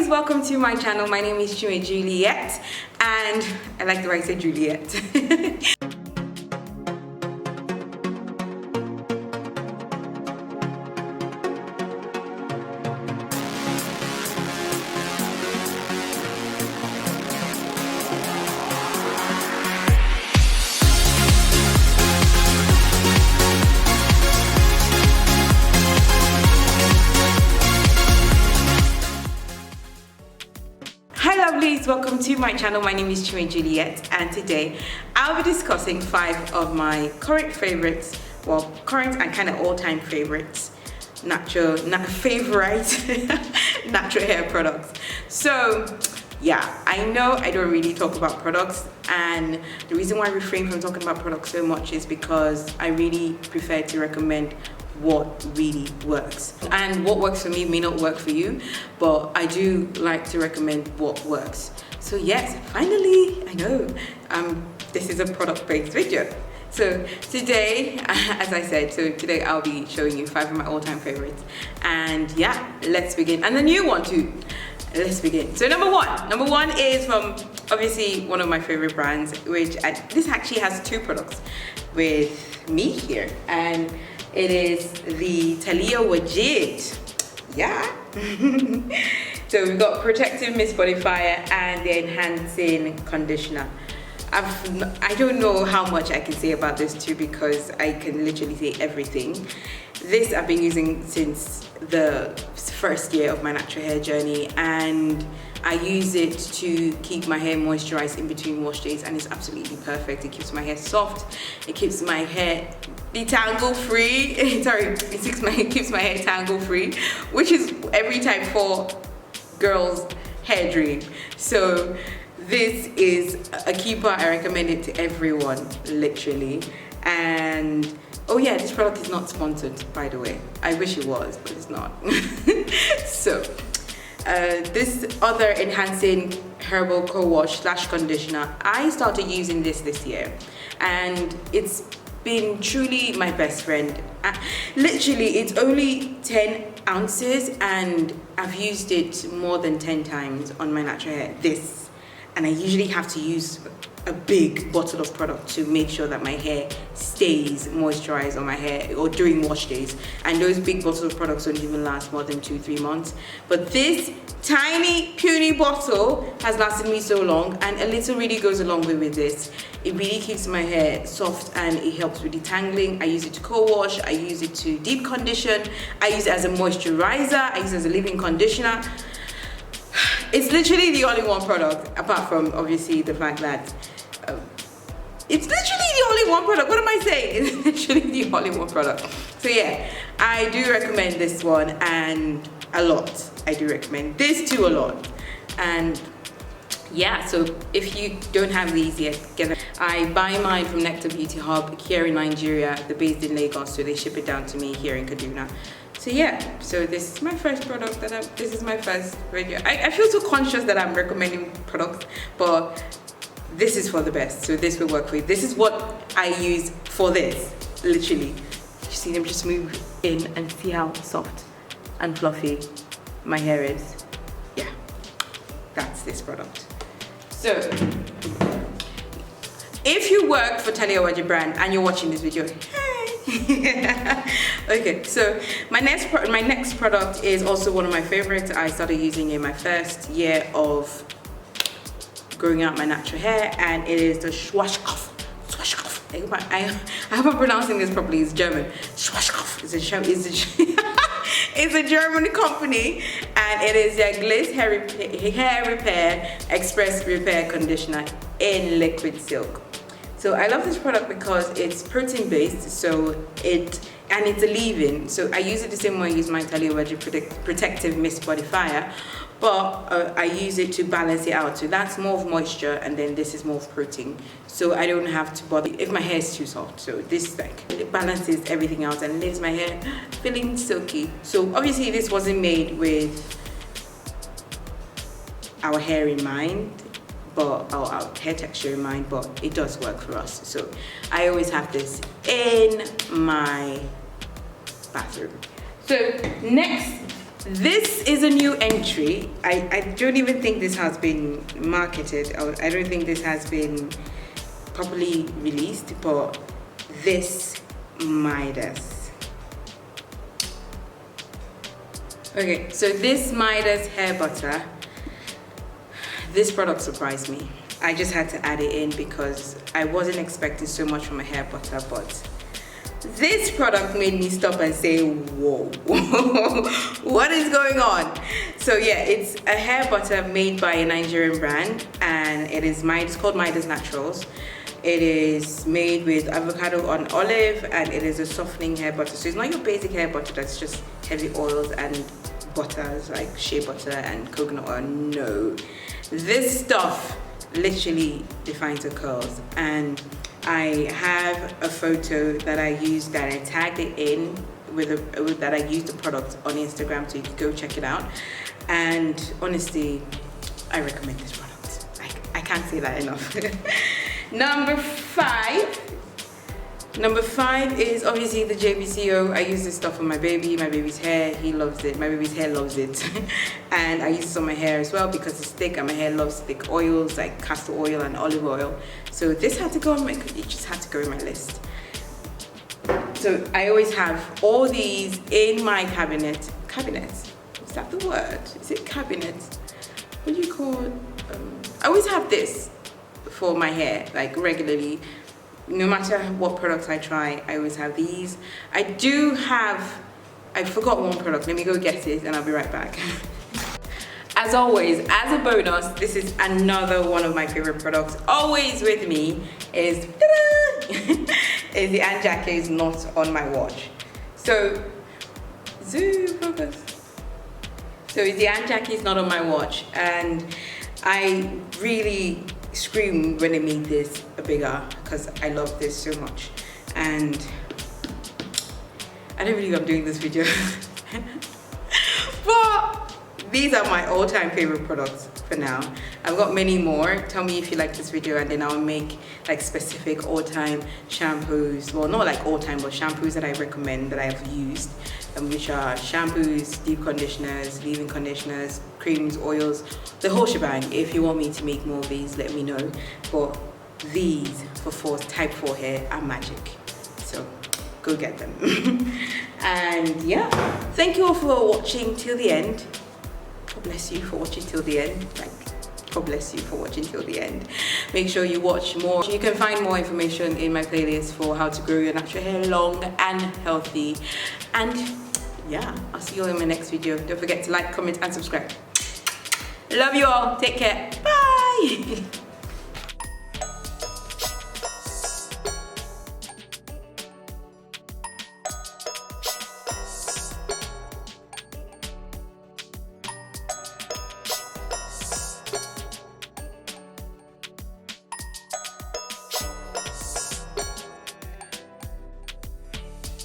welcome to my channel. My name is Juliet, and I like the way I say Juliet. Welcome to my channel. My name is Juliet, and today I'll be discussing 5 of my current favorites, well, current and kind of all-time favorites, natural hair products. So yeah, I know I don't really talk about products, and the reason why I refrain from talking about products so much is because I really prefer to recommend what really works, and what works for me may not work for you, but I do like to recommend what works. So yes, finally, I know this is a product-based video. So today, as I said, today I'll be showing you 5 of my all-time favorites, and yeah, let's begin. And the new one too. Let's begin. So number one is from obviously one of my favorite brands, which this actually has 2 products with me here, and it is the Taliah Waajid. Yeah. So we've got protective mist bodifier and the enhancing conditioner. I don't know how much I can say about this too, because I can literally say everything. This I've been using since the first year of my natural hair journey, and I use it to keep my hair moisturized in between wash days, and it's absolutely perfect. It keeps my hair soft, it keeps my hair detangle free. Sorry, it keeps my hair tangle free, which is every type 4 girl's hair dream. So this is a keeper. I recommend it to everyone, literally. And oh yeah, this product is not sponsored, by the way. I wish it was, but it's not. So this other enhancing herbal co-wash / conditioner, I started using this year, and it's been truly my best friend. Literally, it's only 10 ounces, and I've used it more than 10 times on my natural hair. And I usually have to use a big bottle of product to make sure that my hair stays moisturized on my hair or during wash days, and those big bottles of products don't even last more than 2-3 months. But this tiny puny bottle has lasted me so long, and a little really goes a long way with this. It really keeps my hair soft, and it helps with detangling. I use it to co-wash, I use it to deep condition, I use it as a moisturizer, I use it as a leave-in conditioner. It's literally the only one product, apart from obviously the fact that it's literally the only one product. What am I saying? It's literally the only one product. So yeah, I do recommend this one, and a lot. I do recommend this too a lot. And yeah, so if you don't have these yet, get them. I buy mine from Nectar Beauty Hub here in Nigeria. They're based in Lagos, so they ship it down to me here in Kaduna. So yeah, so this is my first product this is my first video. I feel so conscious that I'm recommending products, but this is for the best, so this will work for you. This is what I use for this, literally. You see them just move in and see how soft and fluffy my hair is. Yeah, that's this product. So if you work for Taliah Waajid brand and you're watching this video, okay, so my next product is also one of my favorites. I started using it in my first year of growing out my natural hair, and it is the Schwarzkopf. I hope I'm pronouncing this properly. It's German. Schwarzkopf is a German company, and it is their Gliss hair repair express repair conditioner in liquid silk. So I love this product because it's protein based, so it's a leave-in. So I use it the same way I use my Taliah Waajid protective mist bodifier, but I use it to balance it out. So that's more of moisture, and then this is more of protein. So I don't have to bother if my hair is too soft. So this it balances everything out and leaves my hair feeling silky. So obviously this wasn't made with our hair in mind, but our hair texture in mind, but it does work for us. So I always have this in my bathroom. So next This is a new entry. I don't even think this has been marketed, or I don't think this has been properly released, but this Midas. Okay, so this Midas hair butter, this product surprised me. I just had to add it in because I wasn't expecting so much from a hair butter, but this product made me stop and say, whoa, what is going on? So yeah, it's a hair butter made by a Nigerian brand, and it's called Midas Naturals. It is made with avocado on olive, and it is a softening hair butter. So it's not your basic hair butter that's just heavy oils and butters like shea butter and coconut oil. No, this stuff literally defines your curls. And I have a photo that I used, that I tagged it in that I used the product on Instagram, so you can go check it out. And honestly, I recommend this product. I can't say that enough. Number five is obviously the Jbco. I use this stuff on my baby's hair. He loves it. My baby's hair loves it. And I use this on my hair as well because it's thick and my hair loves thick oils like castor oil and olive oil. So this had to go on it just had to go in my list. So I always have all these in my cabinet. Cabinet? Is that the word? Is it cabinet? What do you call it? I always have this for my hair, like regularly. No matter what products I try, I always have these. I forgot one product. Let me go get it and I'll be right back. As always, as a bonus, this is another one of my favorite products. Always with me is the Jbco is not on my watch. So, zoom focus. So the Jbco is not on my watch, and I really screamed when they made this bigger because I love this so much. And I don't believe I'm doing this video. But these are my all-time favorite products for now. I've got many more. Tell me if you like this video, and then I'll make like specific all-time shampoos. Well, not like all-time, but shampoos that I recommend that I've used, which are shampoos, deep conditioners, leave-in conditioners, creams, oils, the whole shebang. If you want me to make more of these, let me know. But these for type 4 hair are magic. So go get them. And yeah, thank you all for watching till the end. God bless you for watching till the end. Like, God bless you for watching till the end. Make sure you watch more. You can find more information in my playlist for how to grow your natural hair long and healthy. And yeah, I'll see you all in my next video. Don't forget to like, comment, and subscribe. Love you all. Take care. Bye.